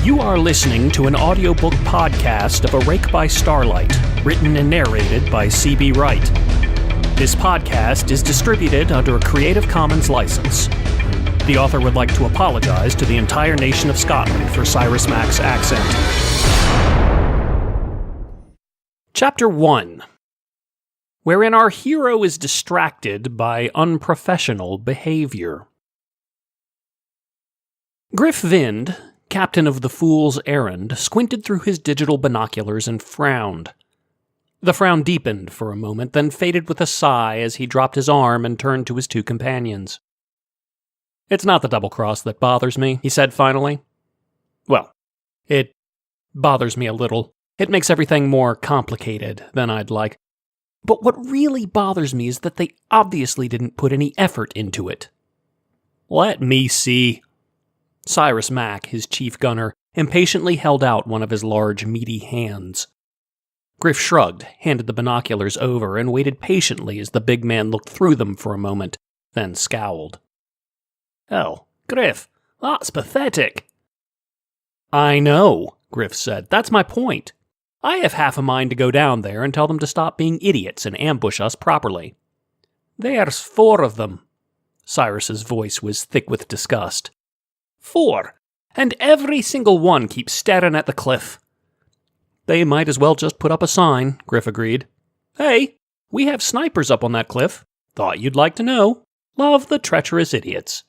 You are listening to an audiobook podcast of A Rake by Starlight, written and narrated by C.B. Wright. This podcast is distributed under a Creative Commons license. The author would like to apologize to the entire nation of Scotland for Cyrus Mack's accent. Chapter 1, wherein our hero is distracted by unprofessional behavior. Grif Vindh, captain of the Fool's Errand, squinted through his digital binoculars and frowned. The frown deepened for a moment, then faded with a sigh as he dropped his arm and turned to his two companions. "It's not the double-cross that bothers me," he said finally. "Well, it bothers me a little. It makes everything more complicated than I'd like. But what really bothers me is that they obviously didn't put any effort into it." "Let me see." Cyrus Mack, his chief gunner, impatiently held out one of his large, meaty hands. Grif shrugged, handed the binoculars over, and waited patiently as the big man looked through them for a moment, then scowled. "Oh, Grif, that's pathetic." "I know," Grif said. "That's my point. I have half a mind to go down there and tell them to stop being idiots and ambush us properly." "There's 4 of them." Cyrus's voice was thick with disgust. 4, and every single one keeps staring at the cliff." "They might as well just put up a sign," Grif agreed. "Hey, we have snipers up on that cliff. Thought you'd like to know. Love the treacherous idiots."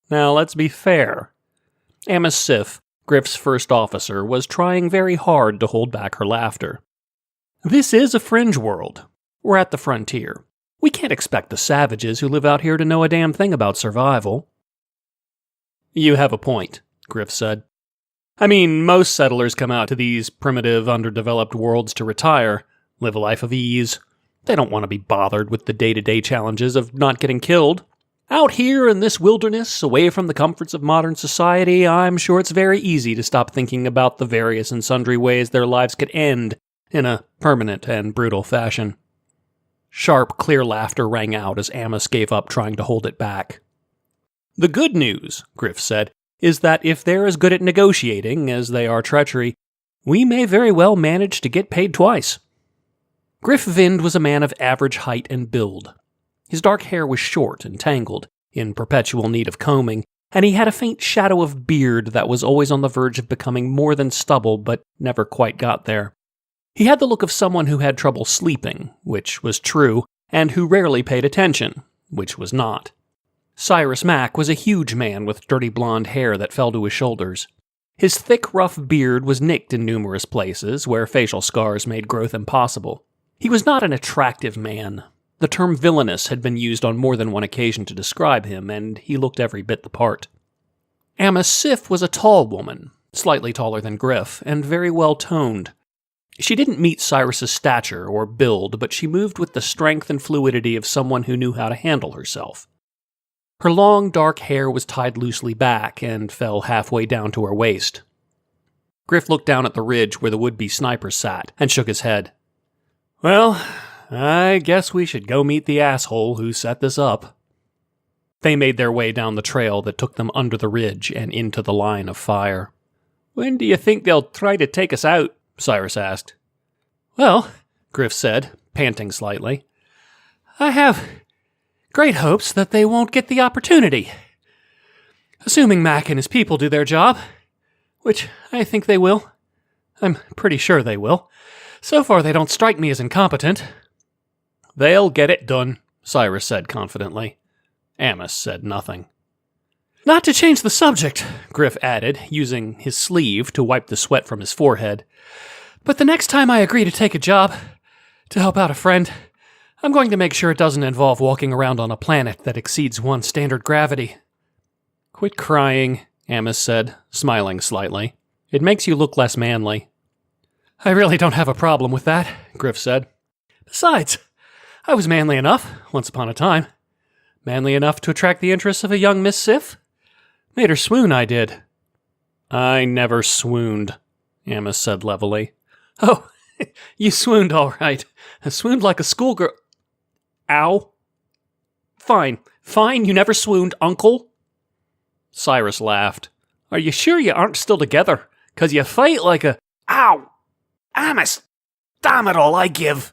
Now, let's be fair. nbsp, Grif's first officer, was trying very hard to hold back her laughter. This is a fringe world. We're at the frontier. We can't expect the savages who live out here to know a damn thing about survival. "You have a point," Grif said. "I mean, most settlers come out to these primitive, underdeveloped worlds to retire, live a life of ease. They don't want to be bothered with the day-to-day challenges of not getting killed. Out here in this wilderness, away from the comforts of modern society, I'm sure it's very easy to stop thinking about the various and sundry ways their lives could end in a permanent and brutal fashion." Sharp, clear laughter rang out as Amos gave up trying to hold it back. "The good news," Grif said, "is that if they're as good at negotiating as they are treachery, we may very well manage to get paid twice." Grif Vindh was a man of average height and build. His dark hair was short and tangled, in perpetual need of combing, and he had a faint shadow of beard that was always on the verge of becoming more than stubble but never quite got there. He had the look of someone who had trouble sleeping, which was true, and who rarely paid attention, which was not. Cyrus Mack was a huge man with dirty blonde hair that fell to his shoulders. His thick, rough beard was nicked in numerous places where facial scars made growth impossible. He was not an attractive man. The term villainous had been used on more than one occasion to describe him, and he looked every bit the part. nbsp was a tall woman, slightly taller than Grif, and very well-toned. She didn't meet Cyrus's stature or build, but she moved with the strength and fluidity of someone who knew how to handle herself. Her long, dark hair was tied loosely back and fell halfway down to her waist. Grif looked down at the ridge where the would-be sniper sat and shook his head. "Well, I guess we should go meet the asshole who set this up." They made their way down the trail that took them under the ridge and into the line of fire. "When do you think they'll try to take us out?" Cyrus asked. "Well," Grif said, panting slightly, "I have great hopes that they won't get the opportunity. Assuming Mack and his people do their job, which I think they will. I'm pretty sure they will. So far they don't strike me as incompetent." "They'll get it done," Cyrus said confidently. Amos said nothing. "Not to change the subject," Grif added, using his sleeve to wipe the sweat from his forehead, "but the next time I agree to take a job to help out a friend, I'm going to make sure it doesn't involve walking around on a planet that exceeds one's standard gravity." "Quit crying," Amos said, smiling slightly. "It makes you look less manly." "I really don't have a problem with that," Grif said. "Besides, I was manly enough, once upon a time. Manly enough to attract the interest of a young Miss Sif. Made her swoon, I did." "I never swooned," Amos said levelly. "Oh, you swooned all right. I swooned like a schoolgirl." "Ow." Fine, you never swooned, uncle." Cyrus laughed. Are you sure you aren't still together? 'Cause you fight like a... Ow! Amos! Damn it all, I give!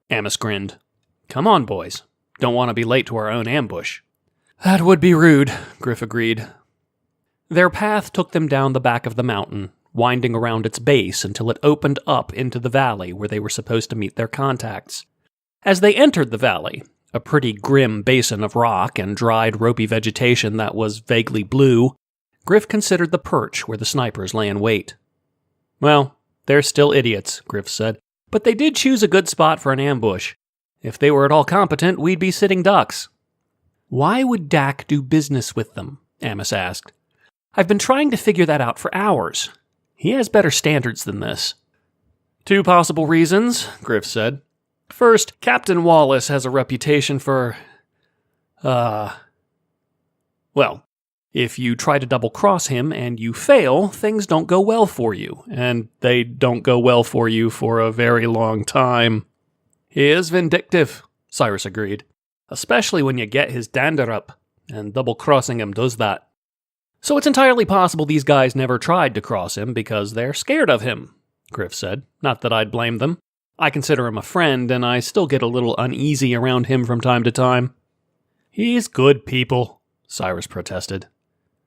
Amos grinned. Come on, boys. Don't want to be late to our own ambush. That would be rude, Grif agreed. Their path took them down the back of the mountain, winding around its base until it opened up into the valley where they were supposed to meet their contacts. As they entered the valley, a pretty grim basin of rock and dried ropey vegetation that was vaguely blue, Grif considered the perch where the snipers lay in wait. Well, they're still idiots, Grif said, but they did choose a good spot for an ambush. If they were at all competent, we'd be sitting ducks. Why would Dak do business with them? Amos asked. I've been trying to figure that out for hours. He has better standards than this. 2 possible reasons, Grif said. First, Captain Wallace has a reputation for... Well, if you try to double-cross him and you fail, things don't go well for you, and they don't go well for you for a very long time. He is vindictive, Cyrus agreed, especially when you get his dander up, and double-crossing him does that. So it's entirely possible these guys never tried to cross him because they're scared of him, Grif said. Not that I'd blame them. I consider him a friend, and I still get a little uneasy around him from time to time. He's good people, Cyrus protested.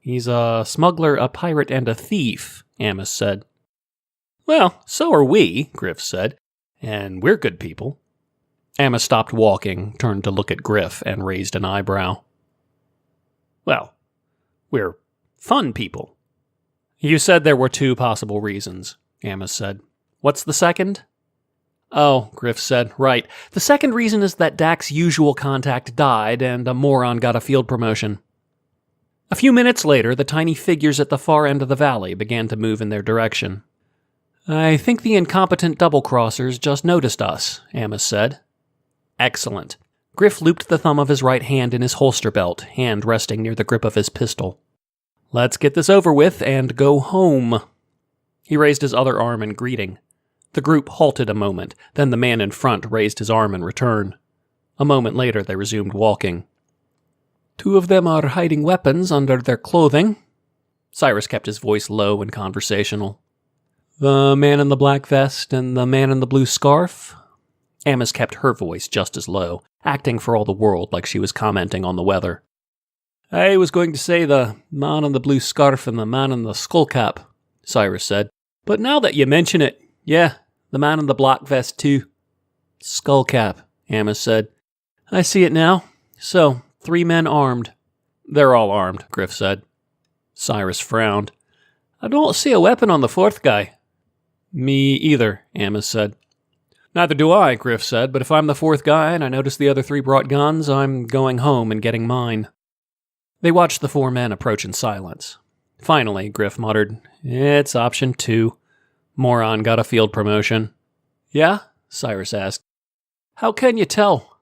He's a smuggler, a pirate, and a thief, Amos said. Well, so are we, Grif said, and we're good people. Amos stopped walking, turned to look at Grif, and raised an eyebrow. Well, we're fun people. You said there were 2 possible reasons, Amos said. What's the second? Oh, Grif said, right. The second reason is that Dak's usual contact died and a moron got a field promotion. A few minutes later, the tiny figures at the far end of the valley began to move in their direction. I think the incompetent double-crossers just noticed us, Amos said. Excellent. Grif looped the thumb of his right hand in his holster belt, hand resting near the grip of his pistol. Let's get this over with and go home. He raised his other arm in greeting. The group halted a moment, then the man in front raised his arm in return. A moment later, they resumed walking. 2 of them are hiding weapons under their clothing. Cyrus kept his voice low and conversational. The man in the black vest and the man in the blue scarf? Amos kept her voice just as low, acting for all the world like she was commenting on the weather. I was going to say the man in the blue scarf and the man in the skull cap, Cyrus said. But now that you mention it, yeah, the man in the black vest too. Skull cap, Amos said. I see it now. So, 3 men armed. They're all armed, Grif said. Cyrus frowned. I don't see a weapon on the 4th guy. Me either, Amos said. Neither do I, Grif said, but if I'm the 4th guy and I notice the other 3 brought guns, I'm going home and getting mine. They watched the 4 men approach in silence. Finally, Grif muttered, It's option 2. Moron got a field promotion. Yeah? Cyrus asked. How can you tell?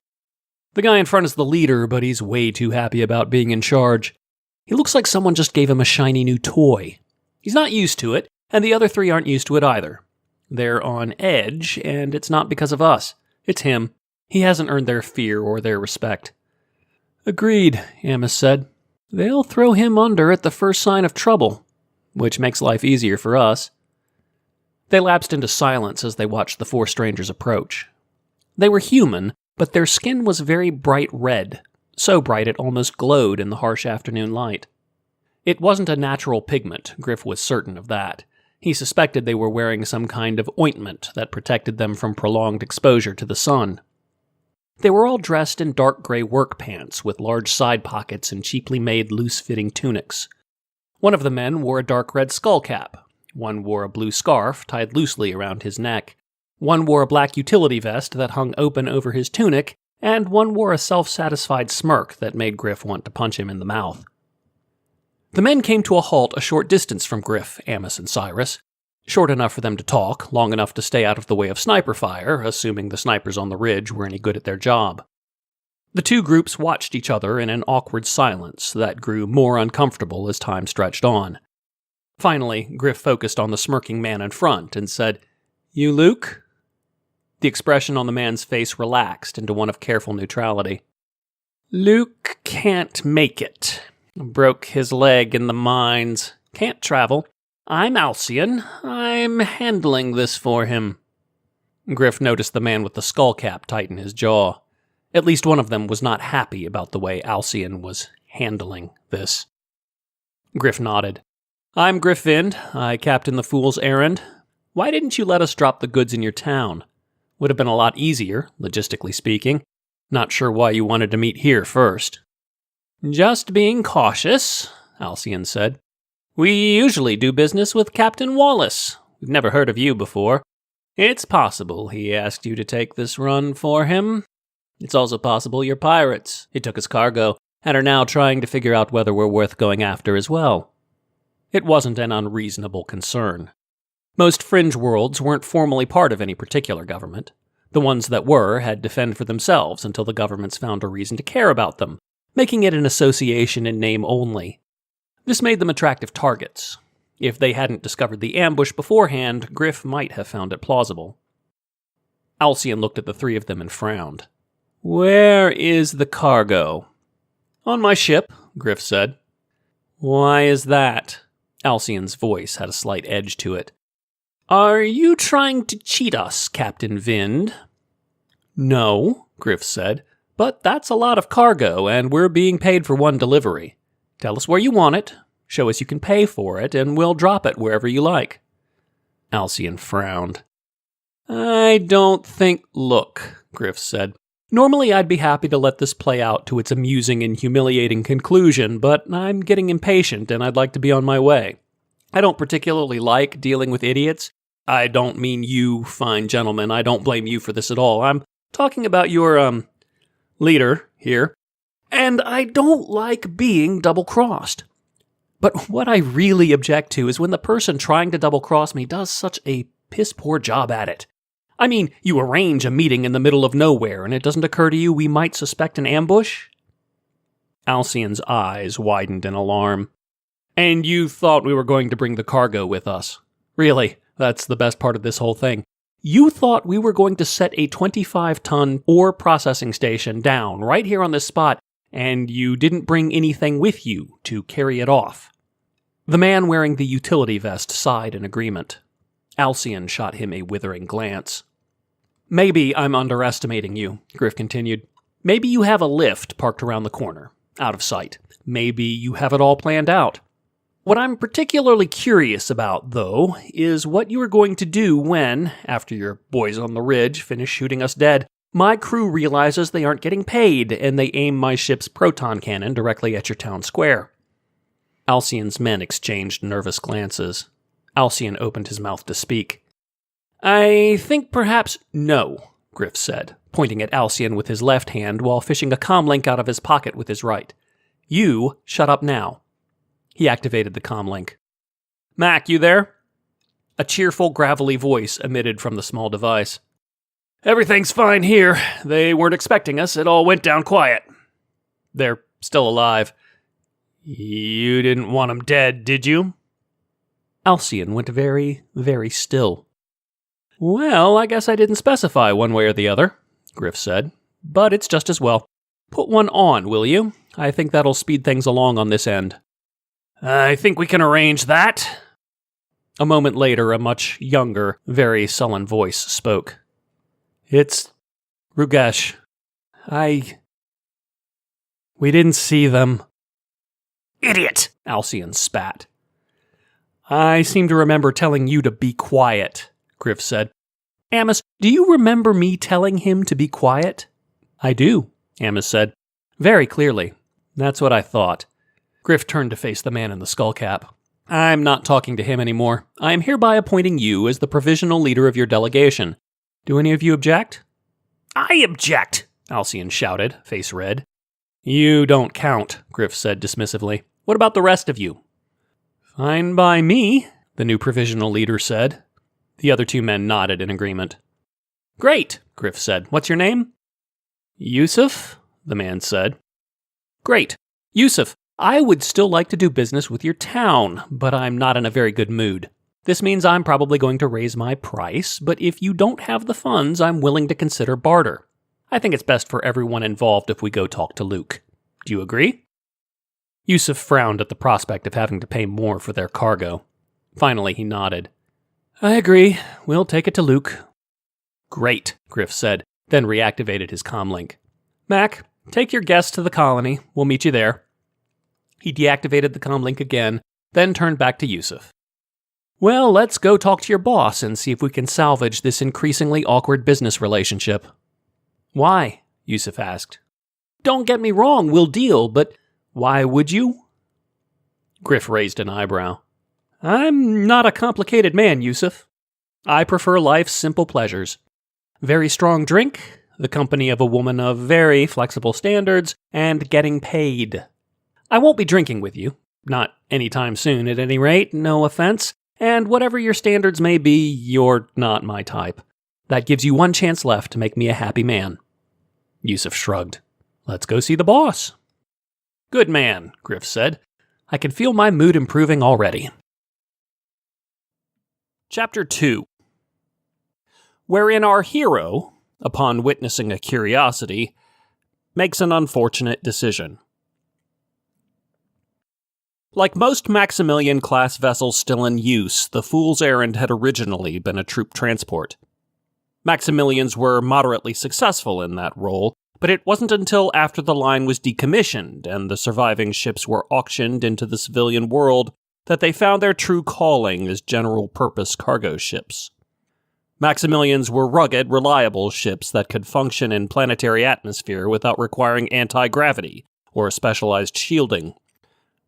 The guy in front is the leader, but he's way too happy about being in charge. He looks like someone just gave him a shiny new toy. He's not used to it, and the other 3 aren't used to it either. They're on edge, and it's not because of us. It's him. He hasn't earned their fear or their respect. Agreed, Amos said. They'll throw him under at the first sign of trouble, which makes life easier for us. They lapsed into silence as they watched the 4 strangers approach. They were human, but their skin was very bright red, so bright it almost glowed in the harsh afternoon light. It wasn't a natural pigment, Grif was certain of that. He suspected they were wearing some kind of ointment that protected them from prolonged exposure to the sun. They were all dressed in dark gray work pants with large side pockets and cheaply made loose-fitting tunics. One of the men wore a dark red skull cap. One wore a blue scarf tied loosely around his neck. One wore a black utility vest that hung open over his tunic, and one wore a self-satisfied smirk that made Grif want to punch him in the mouth. The men came to a halt a short distance from Grif, Amos, and Cyrus. Short enough for them to talk, long enough to stay out of the way of sniper fire, assuming the snipers on the ridge were any good at their job. The 2 groups watched each other in an awkward silence that grew more uncomfortable as time stretched on. Finally, Grif focused on the smirking man in front and said, You Luke? The expression on the man's face relaxed into one of careful neutrality. Luke can't make it. Broke his leg in the mines. Can't travel. I'm Alcyon. I'm handling this for him." Grif noticed the man with the skull cap tighten his jaw. At least one of them was not happy about the way Alcyon was handling this. Grif nodded. "I'm Grif Vindh. I captain the Fool's Errand. Why didn't you let us drop the goods in your town? Would have been a lot easier, logistically speaking. Not sure why you wanted to meet here first." "Just being cautious," Alcyon said. "We usually do business with Captain Wallace. We've never heard of you before. It's possible he asked you to take this run for him. It's also possible you're pirates. He took his cargo and are now trying to figure out whether we're worth going after as well." It wasn't an unreasonable concern. Most fringe worlds weren't formally part of any particular government. The ones that were had to fend for themselves until the governments found a reason to care about them, making it an association in name only. This made them attractive targets. If they hadn't discovered the ambush beforehand, Grif might have found it plausible. Alcyon looked at the three of them and frowned. "Where is the cargo?" "On my ship," Grif said. "Why is that?" Alcyon's voice had a slight edge to it. "Are you trying to cheat us, Captain Vindh?" "No," Grif said, "but that's a lot of cargo, and we're being paid for one delivery. Tell us where you want it, show us you can pay for it, and we'll drop it wherever you like." Alcyon frowned. "I don't think... Look," Grif said. "Normally I'd be happy to let this play out to its amusing and humiliating conclusion, but I'm getting impatient and I'd like to be on my way. I don't particularly like dealing with idiots. I don't mean you, fine gentlemen. I don't blame you for this at all. I'm talking about your, leader here. And I don't like being double-crossed. But what I really object to is when the person trying to double-cross me does such a piss-poor job at it. I mean, you arrange a meeting in the middle of nowhere, and it doesn't occur to you we might suspect an ambush?" Alcyon's eyes widened in alarm. "And you thought we were going to bring the cargo with us? Really, that's the best part of this whole thing. You thought we were going to set a 25-ton ore processing station down right here on this spot, and you didn't bring anything with you to carry it off?" The man wearing the utility vest sighed in agreement. Alcyon shot him a withering glance. "Maybe I'm underestimating you," Grif continued. "Maybe you have a lift parked around the corner, out of sight. Maybe you have it all planned out. What I'm particularly curious about, though, is what you are going to do when, after your boys on the ridge finish shooting us dead, my crew realizes they aren't getting paid and they aim my ship's proton cannon directly at your town square." Alcyon's men exchanged nervous glances. Alcyon opened his mouth to speak. "I think perhaps no," Grif said, pointing at Alcyon with his left hand while fishing a comlink out of his pocket with his right. "You shut up now." He activated the comlink. "Mac, you there?" A cheerful, gravelly voice emitted from the small device. "Everything's fine here. They weren't expecting us. It all went down quiet." "They're still alive." "You didn't want them dead, did you?" Alcyon went very, very still. "Well, I guess I didn't specify one way or the other," Grif said. "But it's just as well. Put one on, will you? I think that'll speed things along on this end." "I think we can arrange that." A moment later, a much younger, very sullen voice spoke. "It's Rugesh. We didn't see them." "Idiot!" Alcyon spat. "I seem to remember telling you to be quiet," Grif said. "Amos, do you remember me telling him to be quiet?" "I do," Amos said. "Very clearly. That's what I thought." Grif turned to face the man in the skullcap. "I'm not talking to him anymore. I am hereby appointing you as the provisional leader of your delegation. Do any of you object?" "I object!" Alcyon shouted, face red. "You don't count," Grif said dismissively. "What about the rest of you?" "Fine by me," the new provisional leader said. The other two men nodded in agreement. "Great," Grif said. "What's your name?" "Yusuf," the man said. "Great. Yusuf, I would still like to do business with your town, but I'm not in a very good mood. This means I'm probably going to raise my price, but if you don't have the funds, I'm willing to consider barter. I think it's best for everyone involved if we go talk to Luke. Do you agree?" Yusuf frowned at the prospect of having to pay more for their cargo. Finally, he nodded. I agree. We'll take it to Luke. Great, Grif said, then reactivated his comlink. Mac, take your guests to the colony. We'll meet you there. He deactivated the comlink again, then turned back to Yusuf. Well, let's go talk to your boss and see if we can salvage this increasingly awkward business relationship. Why? Yusuf asked. Don't get me wrong, we'll deal, but why would you? Grif raised an eyebrow. I'm not a complicated man, Yusuf. I prefer life's simple pleasures. Very strong drink, the company of a woman of very flexible standards, and getting paid. I won't be drinking with you. Not anytime soon, at any rate, no offense. And whatever your standards may be, you're not my type. That gives you one chance left to make me a happy man. Yusuf shrugged. Let's go see the boss. Good man, Grif said. I can feel my mood improving already. Chapter 2, wherein our hero, upon witnessing a curiosity, makes an unfortunate decision. Like most Maximilian-class vessels still in use, the Fool's Errand had originally been a troop transport. Maximilians were moderately successful in that role, but it wasn't until after the line was decommissioned and the surviving ships were auctioned into the civilian world that they found their true calling as general-purpose cargo ships. Maximilians were rugged, reliable ships that could function in planetary atmosphere without requiring anti-gravity or specialized shielding.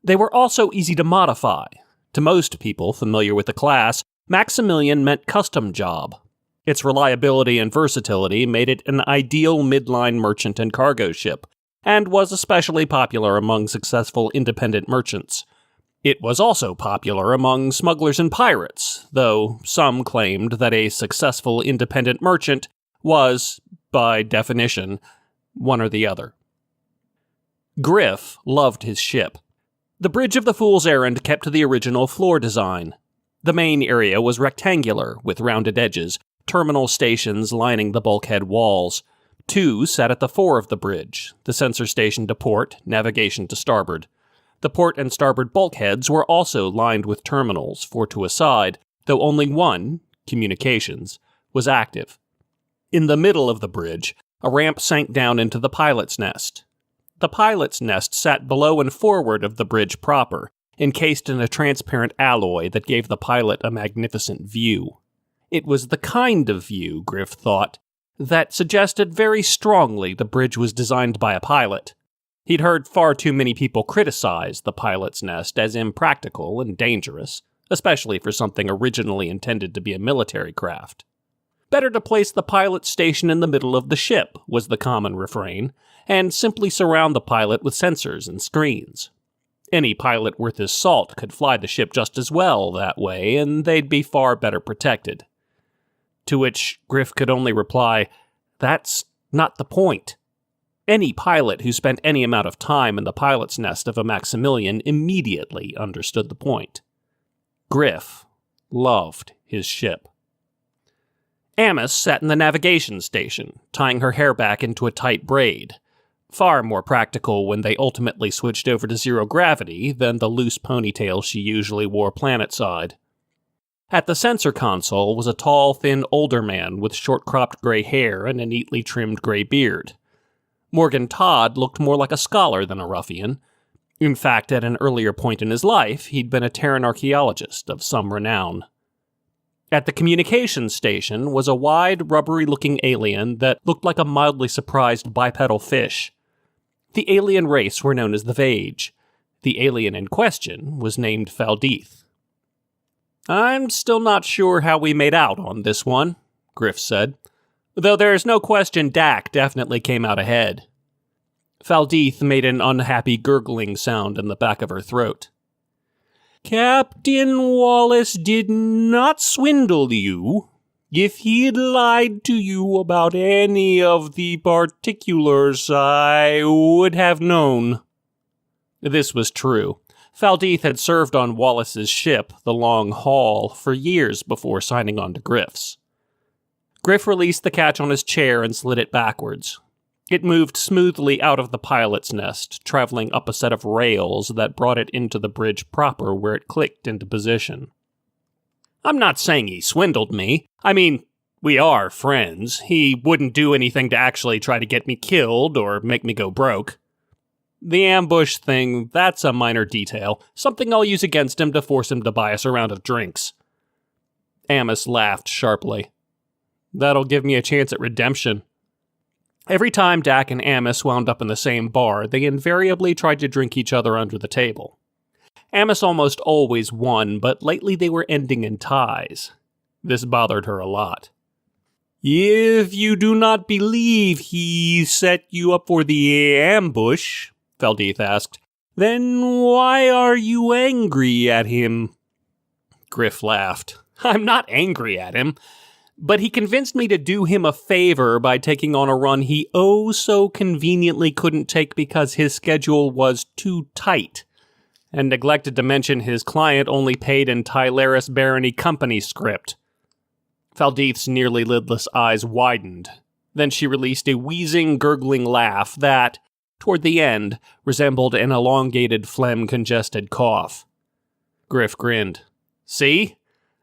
They were also easy to modify. To most people familiar with the class, Maximilian meant custom job. Its reliability and versatility made it an ideal midline merchant and cargo ship, and was especially popular among successful independent merchants. It was also popular among smugglers and pirates, though some claimed that a successful independent merchant was, by definition, one or the other. Grif loved his ship. The bridge of the Fool's Errand kept to the original floor design. The main area was rectangular, with rounded edges, terminal stations lining the bulkhead walls. 2 sat at the fore of the bridge, the sensor station to port, navigation to starboard. The port and starboard bulkheads were also lined with terminals, 4 to a side, though only one, communications, was active. In the middle of the bridge, a ramp sank down into the pilot's nest. The pilot's nest sat below and forward of the bridge proper, encased in a transparent alloy that gave the pilot a magnificent view. It was the kind of view, Grif thought, that suggested very strongly the bridge was designed by a pilot. He'd heard far too many people criticize the pilot's nest as impractical and dangerous, especially for something originally intended to be a military craft. Better to place the pilot's station in the middle of the ship, was the common refrain, and simply surround the pilot with sensors and screens. Any pilot worth his salt could fly the ship just as well that way, and they'd be far better protected. To which Grif could only reply, that's not the point. Any pilot who spent any amount of time in the pilot's nest of a Maximilian immediately understood the point. Grif loved his ship. Amos sat in the navigation station, tying her hair back into a tight braid. Far more practical when they ultimately switched over to zero gravity than the loose ponytail she usually wore planetside. At the sensor console was a tall, thin, older man with short-cropped gray hair and a neatly trimmed gray beard. Morgan Todd looked more like a scholar than a ruffian. In fact, at an earlier point in his life, he'd been a Terran archaeologist of some renown. At the communications station was a wide, rubbery-looking alien that looked like a mildly surprised bipedal fish. The alien race were known as the Vage. The alien in question was named Faldith. I'm still not sure how we made out on this one, Grif said, though there's no question Dak definitely came out ahead. Faldith made an unhappy gurgling sound in the back of her throat. Captain Wallace did not swindle you. If he'd lied to you about any of the particulars, I would have known. This was true. Faldith had served on Wallace's ship, the Long Haul, for years before signing on to Grif's. Grif released the catch on his chair and slid it backwards. It moved smoothly out of the pilot's nest, traveling up a set of rails that brought it into the bridge proper where it clicked into position. I'm not saying he swindled me. I mean, we are friends. He wouldn't do anything to actually try to get me killed or make me go broke. The ambush thing, that's a minor detail, something I'll use against him to force him to buy us a round of drinks. Amos laughed sharply. That'll give me a chance at redemption. Every time Dak and Amos wound up in the same bar, they invariably tried to drink each other under the table. Amos almost always won, but lately they were ending in ties. This bothered her a lot. If you do not believe he set you up for the ambush, Valdith asked, then why are you angry at him? Grif laughed. I'm not angry at him, but he convinced me to do him a favor by taking on a run he oh so conveniently couldn't take because his schedule was too tight, and neglected to mention his client only paid in Tylaris Barony Company script. Valdith's nearly lidless eyes widened. Then she released a wheezing, gurgling laugh that, toward the end, resembled an elongated phlegm-congested cough. Grif grinned. See?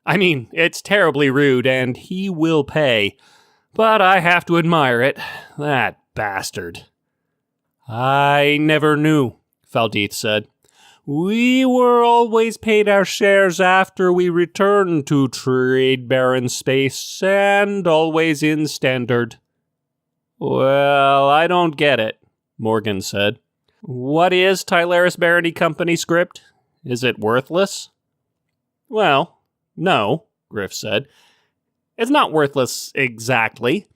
I mean, it's terribly rude, and he will pay. But I have to admire it. That bastard. I never knew, Valdith said. We were always paid our shares after we returned to Trade Baron space, and always in standard. Well, I don't get it, Morgan said. What is Tylaris Barony Company script? Is it worthless? Well, no, Grif said. It's not worthless exactly.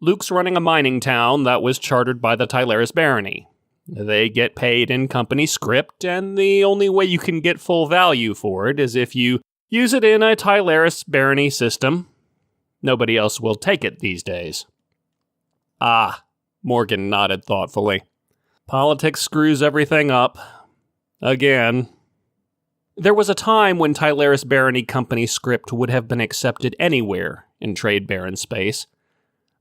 Luke's running a mining town that was chartered by the Tylaris Barony. They get paid in company script, and the only way you can get full value for it is if you use it in a Tylaris Barony system. Nobody else will take it these days. Ah, Morgan nodded thoughtfully. Politics screws everything up. Again. There was a time when Tylaris Barony Company script would have been accepted anywhere in Trade Baron space.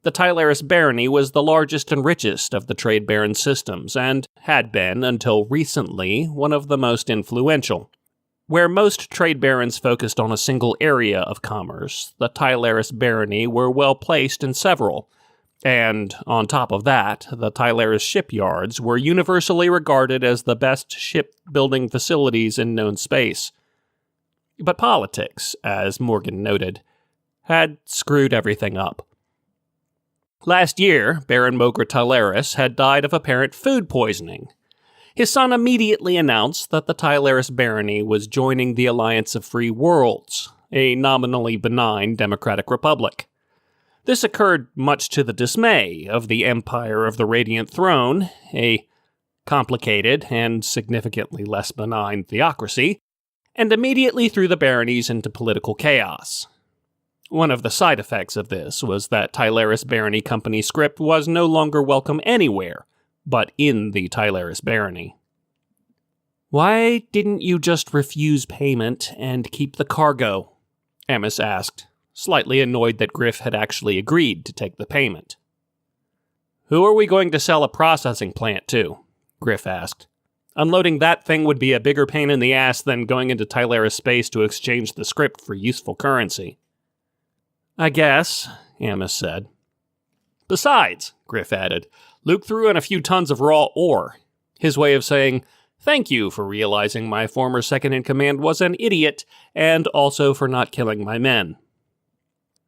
The Tylaris Barony was the largest and richest of the Trade Baron systems, and had been, until recently, one of the most influential. Where most Trade Barons focused on a single area of commerce, the Tylaris Barony were well placed in several, and, on top of that, the Tylaris shipyards were universally regarded as the best shipbuilding facilities in known space. But politics, as Morgan noted, had screwed everything up. Last year, Baron Mogra Tylaris had died of apparent food poisoning. His son immediately announced that the Tylaris Barony was joining the Alliance of Free Worlds, a nominally benign democratic republic. This occurred much to the dismay of the Empire of the Radiant Throne, a complicated and significantly less benign theocracy, and immediately threw the baronies into political chaos. One of the side effects of this was that Tylaris Barony Company script was no longer welcome anywhere, but in the Tylaris Barony. Why didn't you just refuse payment and keep the cargo? Amos asked, slightly annoyed that Grif had actually agreed to take the payment. Who are we going to sell a processing plant to? Grif asked. Unloading that thing would be a bigger pain in the ass than going into Tylaris space to exchange the script for useful currency. I guess, Amos said. Besides, Grif added, Luke threw in a few tons of raw ore, his way of saying, thank you for realizing my former second-in-command was an idiot, and also for not killing my men.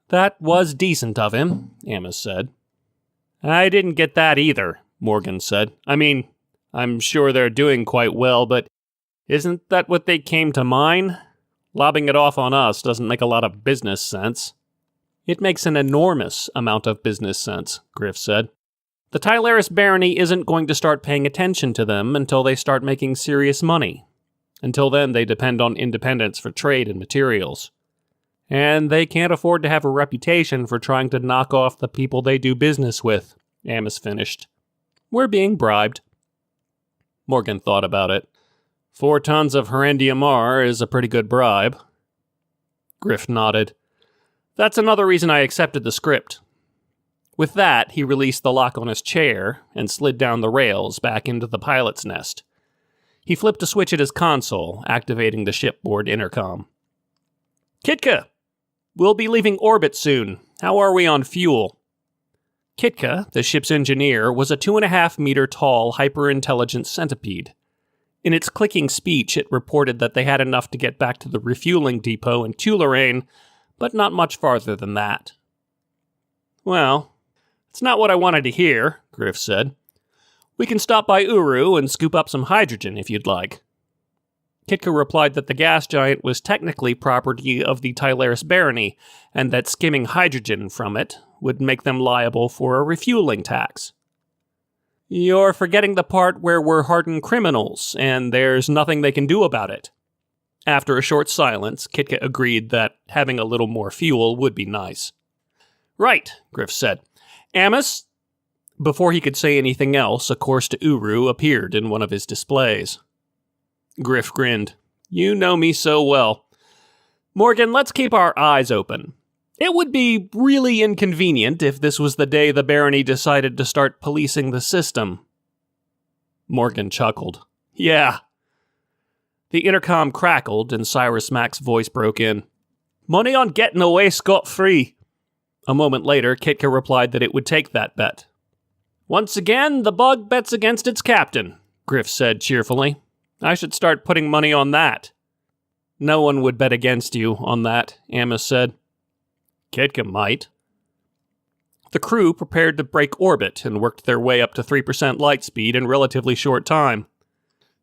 That was decent of him, Amos said. I didn't get that either, Morgan said. I mean, I'm sure they're doing quite well, but isn't that what they came to mine? Lobbing it off on us doesn't make a lot of business sense. It makes an enormous amount of business sense, Grif said. The Tylaris Barony isn't going to start paying attention to them until they start making serious money. Until then, they depend on independence for trade and materials. And they can't afford to have a reputation for trying to knock off the people they do business with, Amos finished. We're being bribed. Morgan thought about it. 4 tons of Herendium R is a pretty good bribe. Grif nodded. That's another reason I accepted the script. With that, he released the lock on his chair and slid down the rails back into the pilot's nest. He flipped a switch at his console, activating the shipboard intercom. Kitka, we'll be leaving orbit soon. How are we on fuel? Kitka, the ship's engineer, was a 2.5-meter tall, hyper-intelligent centipede. In its clicking speech, it reported that they had enough to get back to the refueling depot in Tularane, but not much farther than that. Well, it's not what I wanted to hear, Grif said. We can stop by Uru and scoop up some hydrogen if you'd like. Kitka replied that the gas giant was technically property of the Tyleris barony, and that skimming hydrogen from it would make them liable for a refueling tax. You're forgetting the part where we're hardened criminals, and there's nothing they can do about it. After a short silence, Kitka agreed that having a little more fuel would be nice. Right, Grif said. Amos? Before he could say anything else, a course to Uru appeared in one of his displays. Grif grinned. You know me so well. Morgan, let's keep our eyes open. It would be really inconvenient if this was the day the barony decided to start policing the system. Morgan chuckled. Yeah. The intercom crackled and Cyrus Mack's voice broke in. Money on getting away scot-free. A moment later, Kitka replied that it would take that bet. Once again, the bug bets against its captain, Grif said cheerfully. I should start putting money on that. No one would bet against you on that, Amos said. Kitka might. The crew prepared to break orbit and worked their way up to 3% light speed in relatively short time.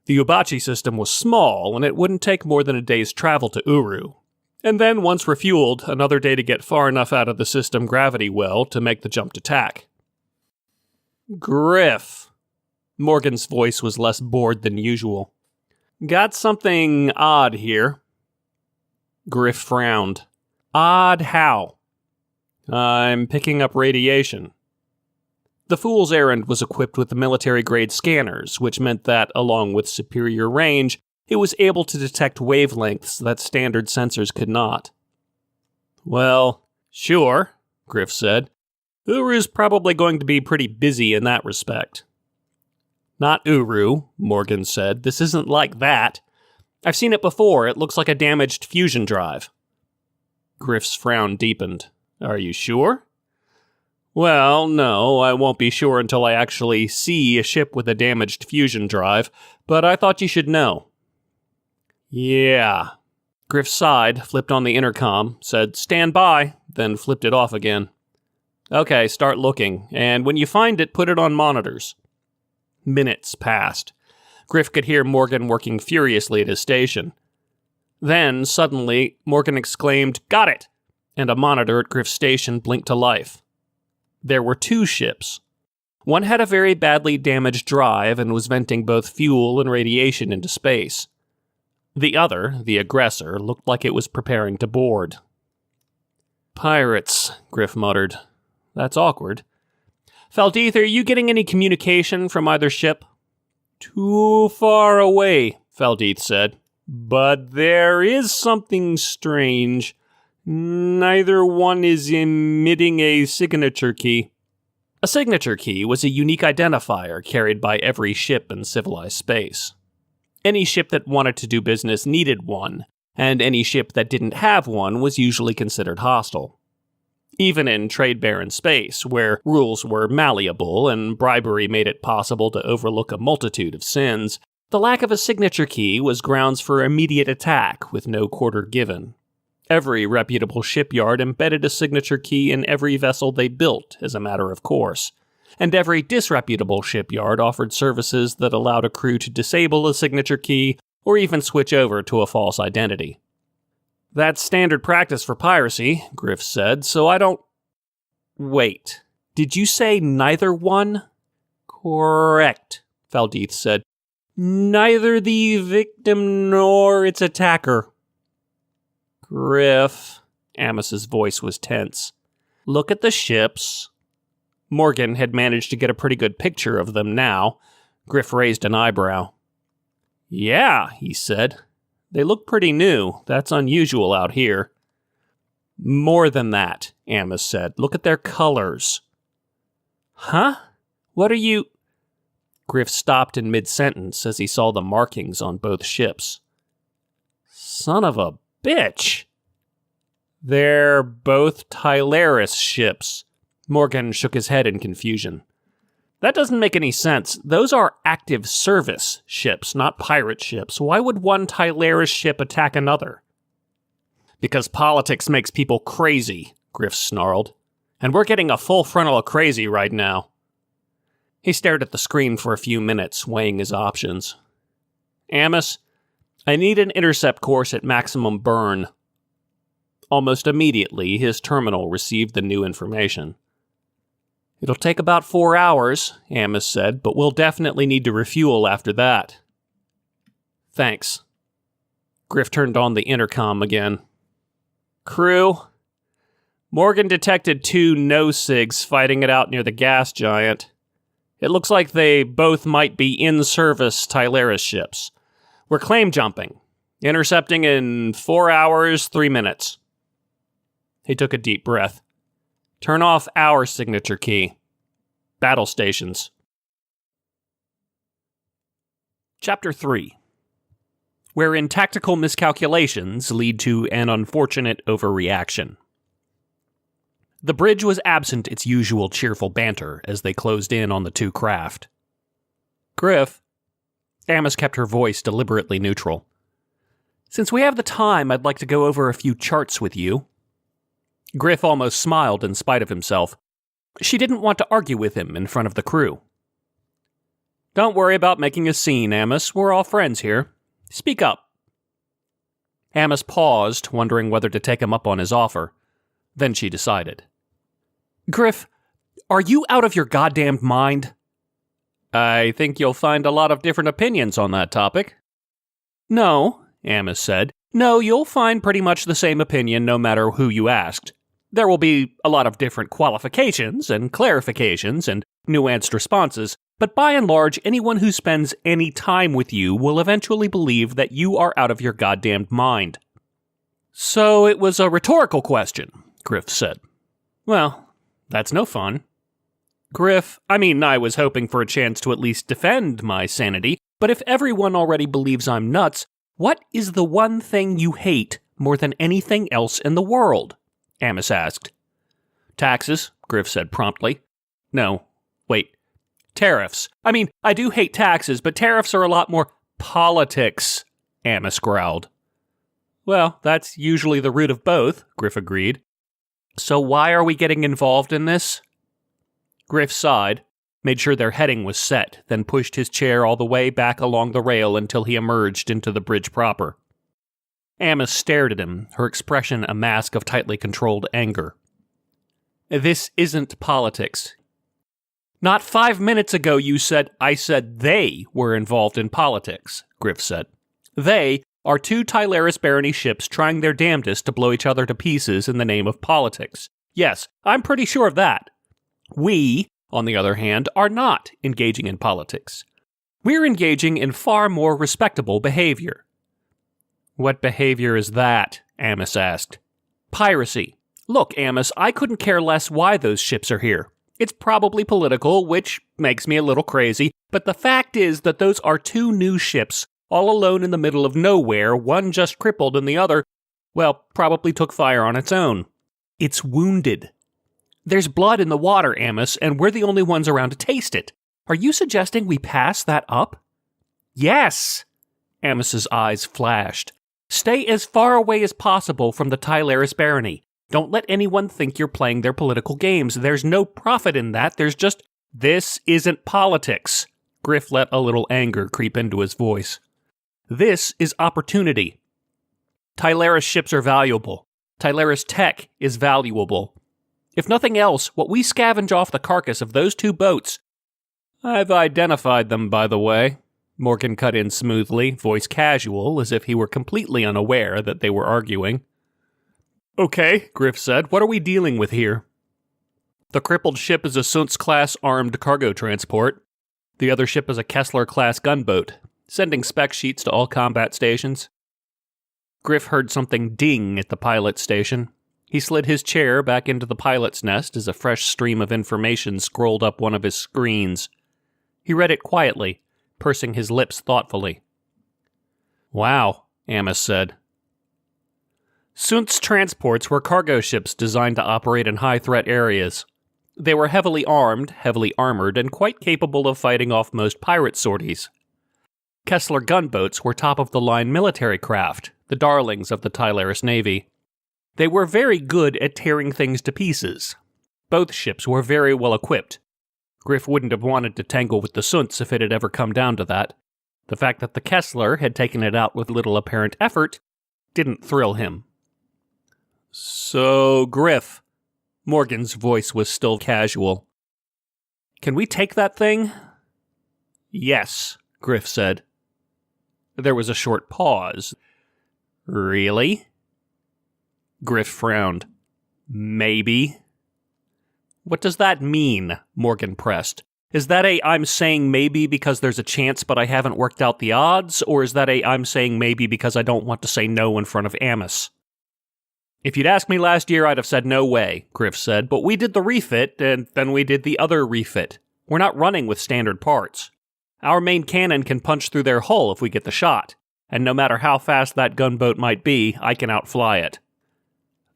The Ubachi system was small, and it wouldn't take more than a day's travel to Uru. And then, once refueled, another day to get far enough out of the system gravity well to make the jump to TAC. Grif. Morgan's voice was less bored than usual. Got something odd here. Grif frowned. Odd how? I'm picking up radiation. The Fool's Errand was equipped with military-grade scanners, which meant that, along with superior range, it was able to detect wavelengths that standard sensors could not. Well, sure, Grif said. Uru's probably going to be pretty busy in that respect. Not Uru, Morgan said. This isn't like that. I've seen it before. It looks like a damaged fusion drive. Grif's frown deepened. Are you sure? Well, no, I won't be sure until I actually see a ship with a damaged fusion drive, but I thought you should know. Yeah. Grif sighed, flipped on the intercom, said, stand by, then flipped it off again. Okay, start looking, and when you find it, put it on monitors. Minutes passed. Grif could hear Morgan working furiously at his station. Then, suddenly, Morgan exclaimed, got it! And a monitor at Grif's station blinked to life. There were two ships. One had a very badly damaged drive and was venting both fuel and radiation into space. The other, the aggressor, looked like it was preparing to board. Pirates, Grif muttered. That's awkward. Faldeeth, are you getting any communication from either ship? Too far away, Faldeeth said. But there is something strange. Neither one is emitting a signature key. A signature key was a unique identifier carried by every ship in civilized space. Any ship that wanted to do business needed one, and any ship that didn't have one was usually considered hostile. Even in trade-barren space, where rules were malleable and bribery made it possible to overlook a multitude of sins, the lack of a signature key was grounds for immediate attack with no quarter given. Every reputable shipyard embedded a signature key in every vessel they built, as a matter of course, and every disreputable shipyard offered services that allowed a crew to disable a signature key or even switch over to a false identity. That's standard practice for piracy, Grif said, so I don't... Wait, did you say neither one? Correct, Faldeeth said. Neither the victim nor its attacker. Grif, Amos's voice was tense. Look at the ships. Morgan had managed to get a pretty good picture of them now. Grif raised an eyebrow. Yeah, he said. They look pretty new. That's unusual out here. More than that, Amos said. Look at their colors. Huh? What are you... Grif stopped in mid-sentence as he saw the markings on both ships. Son of a bitch! They're both Tylaris ships. Morgan shook his head in confusion. That doesn't make any sense. Those are active service ships, not pirate ships. Why would one Tylaris ship attack another? Because politics makes people crazy, Grif snarled. And we're getting a full frontal of crazy right now. He stared at the screen for a few minutes, weighing his options. Amos, I need an intercept course at maximum burn. Almost immediately, his terminal received the new information. It'll take about 4 hours, Amos said, but we'll definitely need to refuel after that. Thanks. Grif turned on the intercom again. Crew, Morgan detected 2 no-sigs fighting it out near the gas giant. It looks like they both might be in-service Tylaris ships. We're claim jumping, intercepting in 4 hours, 3 minutes. He took a deep breath. Turn off our signature key. Battle stations. Chapter 3. Wherein tactical miscalculations lead to an unfortunate overreaction. The bridge was absent its usual cheerful banter as they closed in on the 2 craft. Grif, Amos kept her voice deliberately neutral. Since we have the time, I'd like to go over a few charts with you. Grif almost smiled in spite of himself. She didn't want to argue with him in front of the crew. Don't worry about making a scene, Amos. We're all friends here. Speak up. Amos paused, wondering whether to take him up on his offer. Then she decided. Grif, are you out of your goddamned mind? I think you'll find a lot of different opinions on that topic. No, Amos said. No, you'll find pretty much the same opinion no matter who you asked. There will be a lot of different qualifications and clarifications and nuanced responses, but by and large, anyone who spends any time with you will eventually believe that you are out of your goddamned mind. So it was a rhetorical question, Grif said. Well, that's no fun. Grif, I was hoping for a chance to at least defend my sanity, but if everyone already believes I'm nuts, what is the one thing you hate more than anything else in the world? Amos asked. Taxes, Grif said promptly. No, wait. Tariffs. I do hate taxes, but tariffs are a lot more politics, Amos growled. Well, that's usually the root of both, Grif agreed. So why are we getting involved in this? Grif sighed, made sure their heading was set, then pushed his chair all the way back along the rail until he emerged into the bridge proper. Amos stared at him, her expression a mask of tightly controlled anger. This isn't politics. Not 5 minutes ago you said I said they were involved in politics, Grif said. They are 2 Tylaris barony ships trying their damnedest to blow each other to pieces in the name of politics. Yes, I'm pretty sure of that. We, on the other hand, are not engaging in politics. We're engaging in far more respectable behavior. What behavior is that? Amos asked. Piracy. Look, Amos, I couldn't care less why those ships are here. It's probably political, which makes me a little crazy, but the fact is that those are 2 new ships, all alone in the middle of nowhere, one just crippled and the other, well, probably took fire on its own. It's wounded. There's blood in the water, Amos, and we're the only ones around to taste it. Are you suggesting we pass that up? Yes! Amos's eyes flashed. Stay as far away as possible from the Tylaris barony. Don't let anyone think you're playing their political games. There's no profit in that. There's just, this isn't politics. Grif let a little anger creep into his voice. This is opportunity. Tylaris ships are valuable. Tylaris tech is valuable. If nothing else, what we scavenge off the carcass of those 2 boats... I've identified them, by the way. Morgan cut in smoothly, voice casual, as if he were completely unaware that they were arguing. Okay, Grif said. What are we dealing with here? The crippled ship is a Suntz-class armed cargo transport. The other ship is a Kessler-class gunboat, sending spec sheets to all combat stations. Grif heard something ding at the pilot station. He slid his chair back into the pilot's nest as a fresh stream of information scrolled up one of his screens. He read it quietly, pursing his lips thoughtfully. "Wow," Amos said. Sunth's transports were cargo ships designed to operate in high-threat areas. They were heavily armed, heavily armored, and quite capable of fighting off most pirate sorties. Kessler gunboats were top-of-the-line military craft, the darlings of the Tylaris Navy. They were very good at tearing things to pieces. Both ships were very well equipped. Grif wouldn't have wanted to tangle with the Sunths if it had ever come down to that. The fact that the Kessler had taken it out with little apparent effort didn't thrill him. "So, Grif," Morgan's voice was still casual. "Can we take that thing?" "Yes," Grif said. There was a short pause. "Really?" Grif frowned. "Maybe." "What does that mean?" Morgan pressed. "Is that a I'm saying maybe because there's a chance but I haven't worked out the odds, or is that a I'm saying maybe because I don't want to say no in front of Amos?" "If you'd asked me last year, I'd have said no way," Grif said, "but we did the refit, and then we did the other refit. We're not running with standard parts. Our main cannon can punch through their hull if we get the shot, and no matter how fast that gunboat might be, I can outfly it."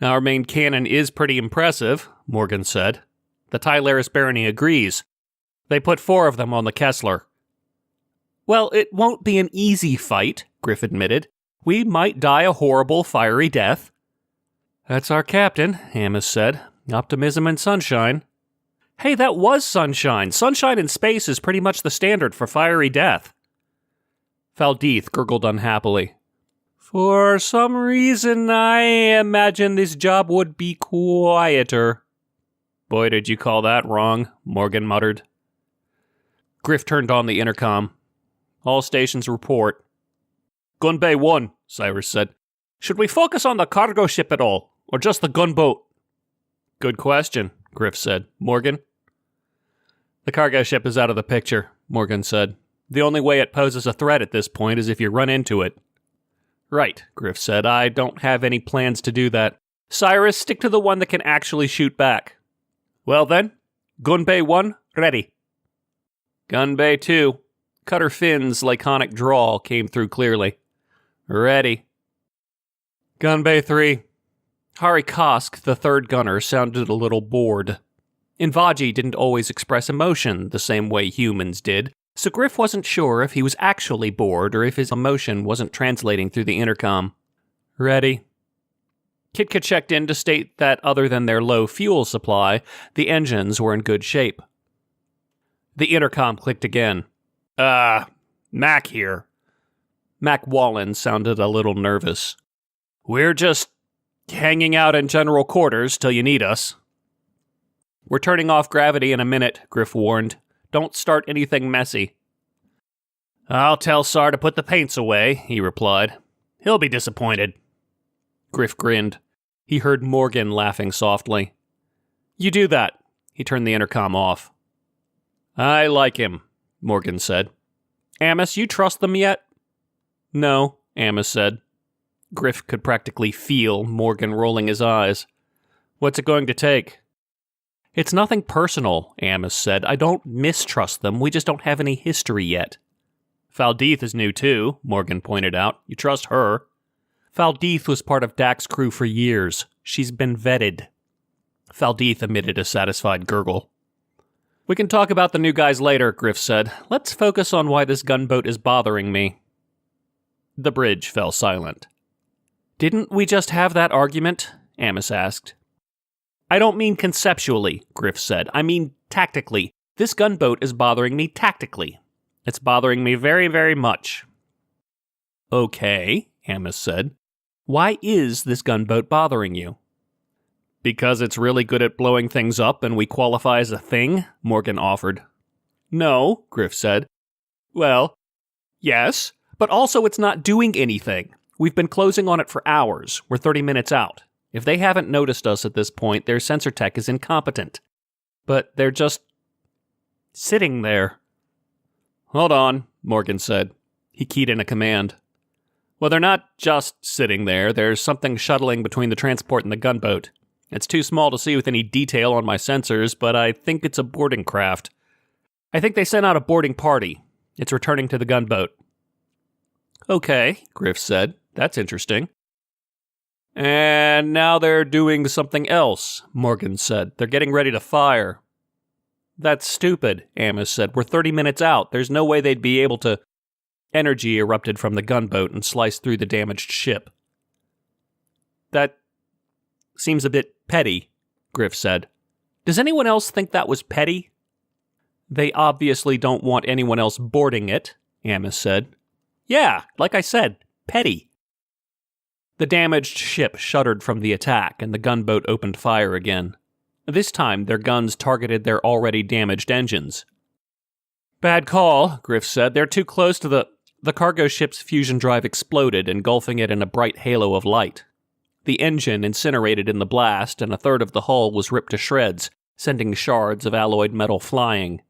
"Our main cannon is pretty impressive," Morgan said. "The Tylaris barony agrees. They put 4 of them on the Kessler." "Well, it won't be an easy fight," Grif admitted. "We might die a horrible, fiery death." "That's our captain," Amos said. "Optimism and sunshine." "Hey, that was sunshine. Sunshine in space is pretty much the standard for fiery death." Faldeeth gurgled unhappily. "For some reason, I imagine this job would be quieter." "Boy, did you call that wrong," Morgan muttered. Grif turned on the intercom. "All stations report." "Gun Bay 1, Cyrus said. "Should we focus on the cargo ship at all, or just the gunboat?" "Good question," Grif said. "Morgan?" "The cargo ship is out of the picture," Morgan said. "The only way it poses a threat at this point is if you run into it." "Right," Grif said. "I don't have any plans to do that. Cyrus, stick to the one that can actually shoot back." "Well then, Gun Bay 1, ready." Gun Bay 2. Cutter Finn's laconic drawl came through clearly. "Ready." Gun Bay 3. Hari Kosk, the third gunner, sounded a little bored. Invaji didn't always express emotion the same way humans did, so Grif wasn't sure if he was actually bored or if his emotion wasn't translating through the intercom. "Ready." Kitka checked in to state that other than their low fuel supply, the engines were in good shape. The intercom clicked again. Mac here." Mac Wallen sounded a little nervous. "We're just hanging out in general quarters till you need us." "We're turning off gravity in a minute," Grif warned. "Don't start anything messy." "I'll tell Sar to put the paints away," he replied. "He'll be disappointed." Grif grinned. He heard Morgan laughing softly. "You do that." He turned the intercom off. "I like him," Morgan said. "Amos, you trust them yet?" "No," Amos said. Grif could practically feel Morgan rolling his eyes. "What's it going to take?" "It's nothing personal," Amos said. "I don't mistrust them, we just don't have any history yet." "Faldeeth is new too," Morgan pointed out. "You trust her." "Faldeeth was part of Dak's crew for years. She's been vetted." Faldeeth emitted a satisfied gurgle. "We can talk about the new guys later," Grif said. "Let's focus on why this gunboat is bothering me." The bridge fell silent. "Didn't we just have that argument?" Amos asked. "I don't mean conceptually," Grif said. "I mean tactically. This gunboat is bothering me tactically. It's bothering me very, very much." "Okay," Amos said. "Why is this gunboat bothering you?" "Because it's really good at blowing things up and we qualify as a thing," Morgan offered. "No," Grif said. "Well, yes, but also it's not doing anything. We've been closing on it for hours. We're 30 minutes out. If they haven't noticed us at this point, their sensor tech is incompetent. But they're just sitting there." "Hold on," Morgan said. He keyed in a command. "Well, they're not just sitting there. There's something shuttling between the transport and the gunboat. It's too small to see with any detail on my sensors, but I think it's a boarding craft. I think they sent out a boarding party. It's returning to the gunboat. Okay, Grif said. That's interesting. And now they're doing something else, Morgan said. They're getting ready to fire. That's stupid, Amos said. We're 30 minutes out. There's no way they'd be able to... Energy erupted from the gunboat and sliced through the damaged ship. That seems a bit petty, Grif said. Does anyone else think that was petty? They obviously don't want anyone else boarding it, Amos said. Yeah, like I said, petty. The damaged ship shuddered from the attack, and the gunboat opened fire again. This time, their guns targeted their already damaged engines. Bad call, Grif said. They're too close to the cargo ship's fusion drive exploded, engulfing it in a bright halo of light. The engine incinerated in the blast, and a third of the hull was ripped to shreds, sending shards of alloyed metal flying.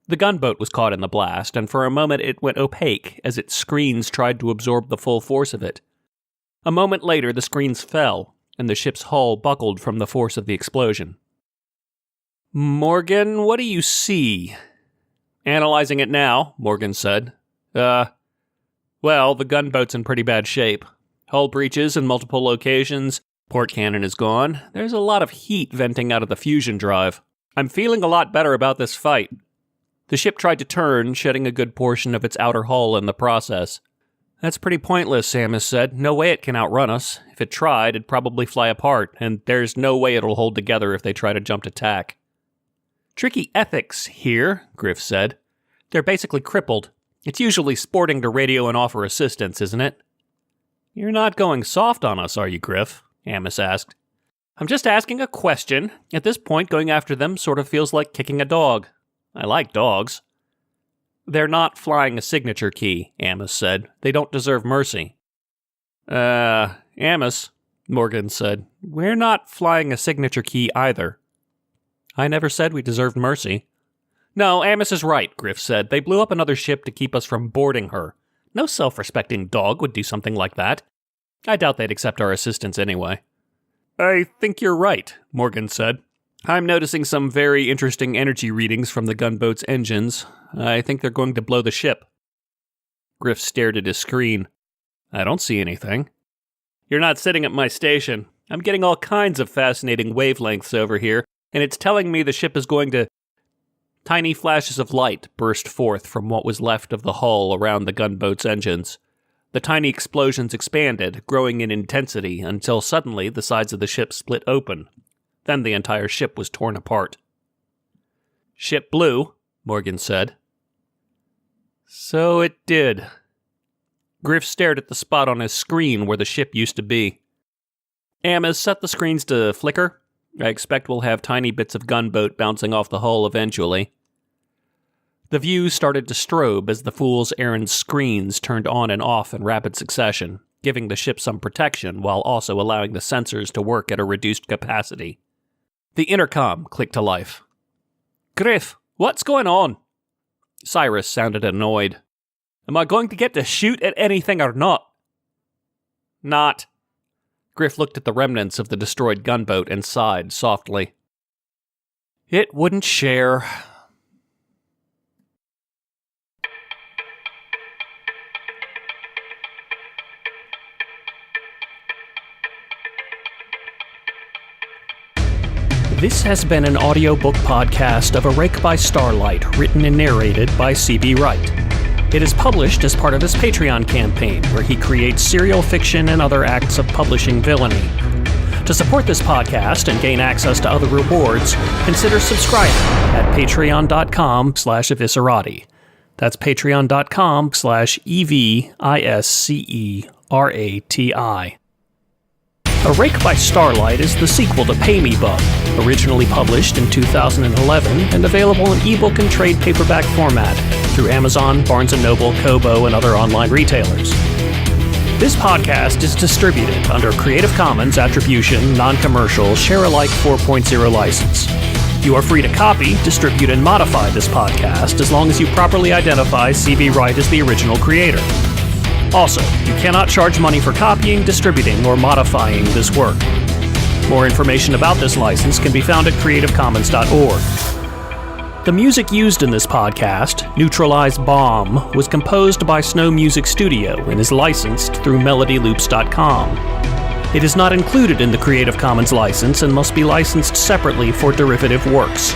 The gunboat was caught in the blast, and for a moment it went opaque as its screens tried to absorb the full force of it. A moment later, the screens fell, and the ship's hull buckled from the force of the explosion. Morgan, what do you see? Analyzing it now, Morgan said. Well, the gunboat's in pretty bad shape. Hull breaches in multiple locations, port cannon is gone. There's a lot of heat venting out of the fusion drive. I'm feeling a lot better about this fight. The ship tried to turn, shedding a good portion of its outer hull in the process. That's pretty pointless, Amos said. No way it can outrun us. If it tried, it'd probably fly apart, and there's no way it'll hold together if they try to jump to tack. Tricky ethics here, Grif said. They're basically crippled. It's usually sporting to radio and offer assistance, isn't it? You're not going soft on us, are you, Grif? Amos asked. I'm just asking a question. At this point, going after them sort of feels like kicking a dog. I like dogs. They're not flying a signature key, Amos said. They don't deserve mercy. Amos, Morgan said, we're not flying a signature key either. I never said we deserved mercy. No, Amos is right, Grif said. They blew up another ship to keep us from boarding her. No self-respecting dog would do something like that. I doubt they'd accept our assistance anyway. I think you're right, Morgan said. I'm noticing some very interesting energy readings from the gunboat's engines. I think they're going to blow the ship. Grif stared at his screen. I don't see anything. You're not sitting at my station. I'm getting all kinds of fascinating wavelengths over here, and it's telling me the ship is going to... Tiny flashes of light burst forth from what was left of the hull around the gunboat's engines. The tiny explosions expanded, growing in intensity, until suddenly the sides of the ship split open. Then the entire ship was torn apart. Ship blew, Morgan said. So it did. Grif stared at the spot on his screen where the ship used to be. Amos, set the screens to flicker. I expect we'll have tiny bits of gunboat bouncing off the hull eventually. The view started to strobe as the Fool's Errand screens turned on and off in rapid succession, giving the ship some protection while also allowing the sensors to work at a reduced capacity. The intercom clicked to life. Grif, what's going on? Cyrus sounded annoyed. Am I going to get to shoot at anything or not? Not. Grif looked at the remnants of the destroyed gunboat and sighed softly. It wouldn't share. This has been an audiobook podcast of A Rake by Starlight, written and narrated by C.B. Wright. It is published as part of his Patreon campaign, where he creates serial fiction and other acts of publishing villainy. To support this podcast and gain access to other rewards, consider subscribing at patreon.com/eviscerati. That's patreon.com/EVISCERATI. A Rake by Starlight is the sequel to Pay Me Bug, originally published in 2011 and available in ebook and trade paperback format through Amazon, Barnes & Noble, Kobo, and other online retailers. This podcast is distributed under Creative Commons Attribution, Non-Commercial, Share-alike 4.0 license. You are free to copy, distribute, and modify this podcast as long as you properly identify C.B. Wright as the original creator. Also, you cannot charge money for copying, distributing, or modifying this work. More information about this license can be found at creativecommons.org. The music used in this podcast, Neutralized Bomb, was composed by Snow Music Studio and is licensed through melodyloops.com. It is not included in the Creative Commons license and must be licensed separately for derivative works.